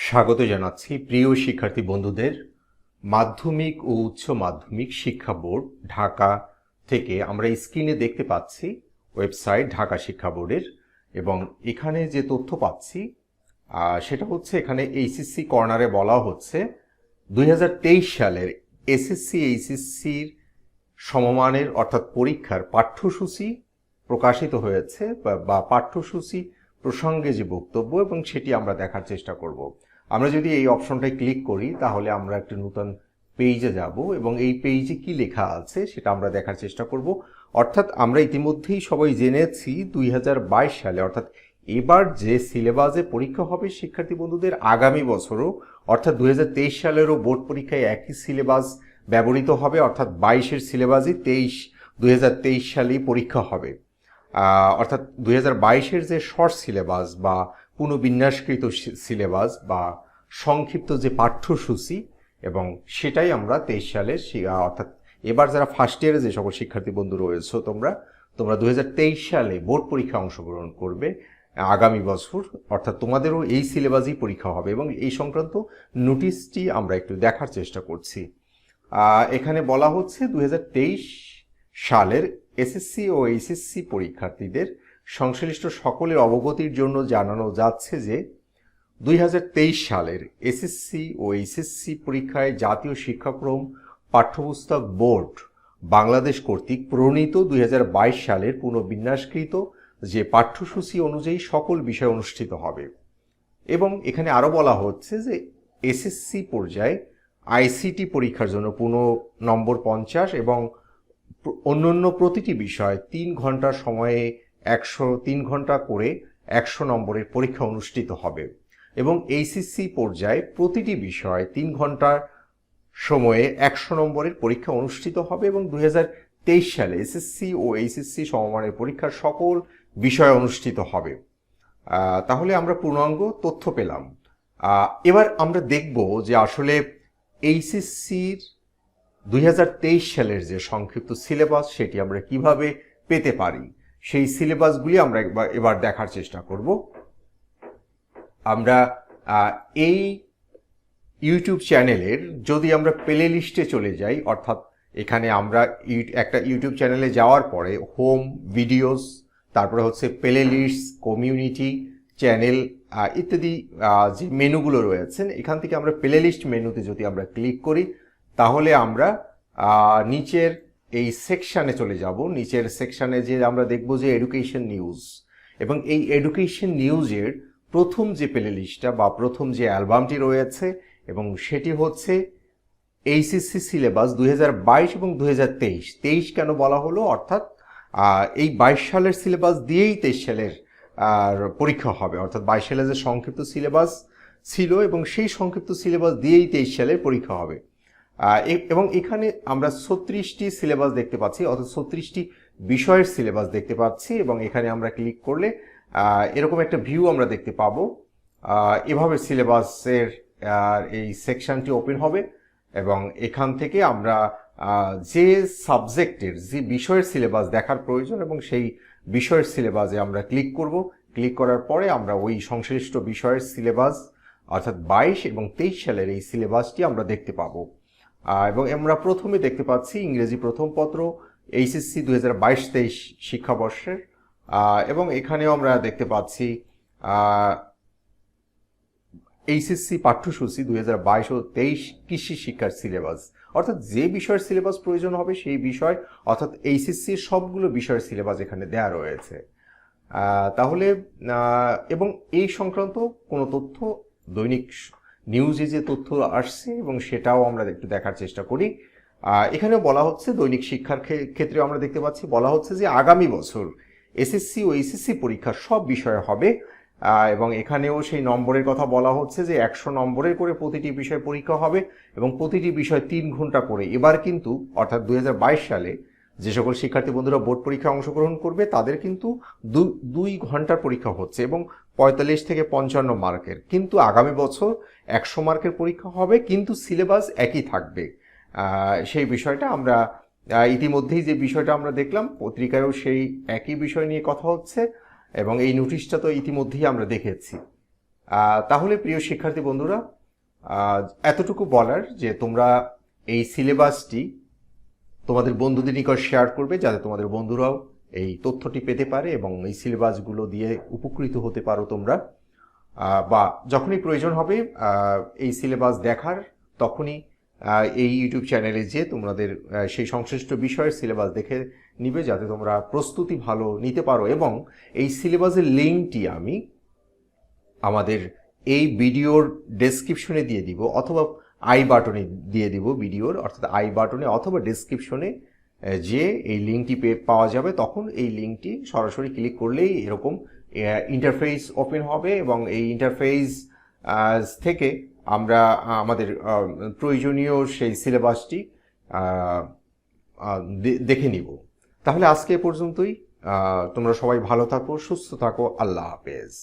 স্বাগত জানাচ্ছি প্রিয় শিক্ষার্থী বন্ধুদের। মাধ্যমিক ও উচ্চ মাধ্যমিক শিক্ষা বোর্ড ঢাকা থেকে আমরা স্ক্রিনে দেখতে পাচ্ছি ওয়েবসাইট ঢাকা শিক্ষা বোর্ডের, এবং এখানে যে তথ্য পাচ্ছি সেটা হচ্ছে এখানে এইচএসসি কর্নারে বলা হচ্ছে 2023 সালের এসএসসি এইচএসসির সমমানের অর্থাৎ পরীক্ষার পাঠ্যসূচি প্রকাশিত হয়েছে বা পাঠ্যসূচি প্রসঙ্গে যে বক্তব্য, এবং সেটি আমরা দেখার চেষ্টা করব। আমরা যদি এই অপশনটায় ক্লিক করি তাহলে আমরা একটা নতুন পেজে যাব, এবং এই পেজে কি লেখা আছে সেটা আমরা দেখার চেষ্টা করব। অর্থাৎ আমরা ইতিমধ্যেই সবাই জেনেছি 2022 সালে অর্থাৎ এবার যে সিলেবাসে পরীক্ষা হবে শিক্ষার্থী বন্ধুদের আগামী বছরও অর্থাৎ 2023 সালেরও বোর্ড পরীক্ষায় একই সিলেবাস ব্যবহৃত হবে, অর্থাৎ 22-এর সিলেবাসই 2023 সালেই পরীক্ষা হবে। অর্থাৎ 2022-এর যে শর্ট সিলেবাস বা পুনর্বিন্যাসকৃত সিলেবাস বা সংক্ষিপ্ত যে পাঠ্যসূচি, এবং সেটাই আমরা 23 সালে অর্থাৎ এবার যারা ফার্স্ট ইয়ারে যে সকল শিক্ষার্থী বন্ধু রয়েছে তোমরা 2023 সালে বোর্ড পরীক্ষা অংশগ্রহণ করবে আগামী বছর, অর্থাৎ তোমাদেরও এই সিলেবাসই পরীক্ষা হবে, এবং এই সংক্রান্ত নোটিশটি আমরা একটু দেখার চেষ্টা করছি। এখানে বলা হচ্ছে 2023 সালের এসএসসি ও এইচএসসি পরীক্ষার্থীদের সংশ্লিষ্ট সকলের অবগতির জন্য জানানো যাচ্ছে যে 2023 সালের এসএসসি ও এইচএসসি পরীক্ষায় জাতীয় শিক্ষাক্রম পাঠ্যপুস্তক বোর্ড বাংলাদেশ কর্তৃক প্রণীত 2022 সালের পুনর্বিন্যাসকৃত যে পাঠ্যসূচি অনুযায়ী সকল বিষয় অনুষ্ঠিত হবে। এবং এখানে আরও বলা হচ্ছে যে এসএসসি পর্যায়ে আইসিটি পরীক্ষার জন্য নম্বর 50 এবং অন্যান্য প্রতিটি বিষয় 3 ঘন্টার সময়ে 3 ঘন্টা করে 100 নম্বরের পরীক্ষা অনুষ্ঠিত হবে, এবং এইচএসসি পর্যায়ে প্রতিটি বিষয় 3 ঘন্টার সময়ে 100 নম্বরের পরীক্ষা অনুষ্ঠিত হবে, এবং 2023 সালে এসএসসি ও এইচএসসি সমমানের পরীক্ষার সকল বিষয় অনুষ্ঠিত হবে। তাহলে আমরা পূর্ণাঙ্গ তথ্য পেলাম। এবার আমরা দেখব যে আসলে এইচএসসির 2023 সালের যে সংক্ষিপ্ত সিলেবাস সেটি আমরা কিভাবে পেতে পারি, সেই সিলেবাসগুলি আমরা এবার দেখার চেষ্টা করব। আমরা এই ইউটিউব চ্যানেলের যদি আমরা প্লে লিস্টে চলে যাই, অর্থাৎ এখানে আমরা একটা ইউটিউব চ্যানেলে যাওয়ার পরে হোম, ভিডিওস, তারপরে হচ্ছে প্লে লিস্ট, কমিউনিটি, চ্যানেল ইত্যাদি যে মেনুগুলো রয়েছেন, এখান থেকে আমরা প্লে লিস্ট মেনুতে যদি আমরা ক্লিক করি তাহলে আমরা নিচের এই সেকশানে চলে যাব। নিচের সেকশানে যে আমরা দেখব যে এডুকেশন নিউজ, এবং এই এডুকেশন নিউজের প্রথম যে প্লে লিস্টটা বা প্রথম যে অ্যালবামটি রয়েছে, এবং সেটি হচ্ছে এইচএসসি সিলেবাস 2022 এবং 2023 কেন বলা হলো, অর্থাৎ এই 22 সালের সিলেবাস দিয়েই 23 সালের পরীক্ষা হবে, অর্থাৎ 22 সালের যে সংক্ষিপ্ত সিলেবাস ছিল এবং সেই সংক্ষিপ্ত সিলেবাস দিয়েই 23 সালের পরীক্ষা হবে। এবং এখানে আমরা 36টি সিলেবাস দেখতে পাচ্ছি, অর্থাৎ 36টি বিষয়ের সিলেবাস দেখতে পাচ্ছি, এবং এখানে আমরা ক্লিক করলে এরকম একটা ভিউ আমরা দেখতে পাবো। এভাবে সিলেবাসের এই সেকশনটি ওপেন হবে, এবং এখান থেকে আমরা যে সাবজেক্টের যে বিষয়ের সিলেবাস দেখার প্রয়োজন এবং সেই বিষয়ের সিলেবাসে আমরা ক্লিক করব। ক্লিক করার পরে আমরা ওই সংশ্লিষ্ট বিষয়ের সিলেবাস অর্থাৎ 22 এবং 23 সালের এই সিলেবাসটি আমরা দেখতে পাবো। এবং আমরা প্রথমে দেখতে পাচ্ছি ইংরেজি প্রথম পত্র এইচএসসি 2022-23 শিক্ষাবর্ষের, এবং এখানেও আমরা দেখতে পাচ্ছি এইচএসসি পাঠ্যসূচি 2022 ও 23 কৃষি শিক্ষার সিলেবাস, অর্থাৎ যে বিষয়ের সিলেবাস প্রয়োজন হবে সেই বিষয়, অর্থাৎ এইচএসসির সবগুলো বিষয়ের সিলেবাস এখানে দেওয়া রয়েছে। তাহলে এবং এই সংক্রান্ত কোনো তথ্য দৈনিক নিউজে যে তথ্য আসছে এবং সেটাও আমরা একটু দেখার চেষ্টা করি। এখানেও বলা হচ্ছে দৈনিক শিক্ষার ক্ষেত্রে আমরা দেখতে পাচ্ছি বলা হচ্ছে যে আগামী বছর এসএসসি ও এইচএসসি পরীক্ষা সব বিষয়ে হবে, এবং এখানেও সেই নম্বরের কথা বলা হচ্ছে যে 100 নম্বরের করে প্রতিটি বিষয় পরীক্ষা হবে, এবং প্রতিটি বিষয় 3 ঘন্টা করে। এবার কিন্তু অর্থাৎ 2022 সালে যে সকল শিক্ষার্থী বন্ধুরা বোর্ড পরীক্ষায় অংশগ্রহণ করবে তাদের কিন্তু 2 ঘন্টার পরীক্ষা হচ্ছে, এবং 45 থেকে 55 মার্কের। কিন্তু আগামী বছর 100 মার্কের পরীক্ষা হবে, কিন্তু সিলেবাস একই থাকবে। সেই বিষয়টা আমরা ইতিমধ্যেই যে বিষয়টা আমরা দেখলাম, পত্রিকায়ও সেই একই বিষয় নিয়ে কথা হচ্ছে, এবং এই নোটিশটা তো ইতিমধ্যেই আমরা দেখেছি। তাহলে প্রিয় শিক্ষার্থী বন্ধুরা, এতটুকু বলার যে তোমরা এই সিলেবাসটি তোমাদের বন্ধুদের নিকট শেয়ার করবে, যাতে তোমাদের বন্ধুরাও এই তথ্যটি পেতে পারে এবং এই সিলেবাসগুলো দিয়ে উপকৃত হতে পারো তোমরা। বা যখনই প্রয়োজন হবে এই সিলেবাস দেখার, তখনই এই ইউটিউব চ্যানেলে যে তোমাদের সেই সংশ্লিষ্ট বিষয়ের সিলেবাস দেখে নিবে, যাতে তোমরা প্রস্তুতি ভালো নিতে পারো। এবং এই সিলেবাসের লিঙ্কটি আমি আমাদের এই ভিডিওর ডেসক্রিপশনে দিয়ে দিব, অথবা আই বাটনে দিয়ে দিব ভিডিওর, অর্থাৎ আই বাটনে অথবা ডেসক্রিপশনে যে এই লিঙ্কটি পাওয়া যাবে। তখন এই লিঙ্কটি সরাসরি ক্লিক করলেই এরকম ইন্টারফেস ওপেন হবে এবং এই ইন্টারফেস থেকে আমরা আমাদের প্রয়োজনীয় সেই সিলেবাসটি দেখে নিব। তাহলে আজকে এ পর্যন্তই। তোমরা সবাই ভালো থাকো, সুস্থ থাকো। আল্লাহ হাফেজ।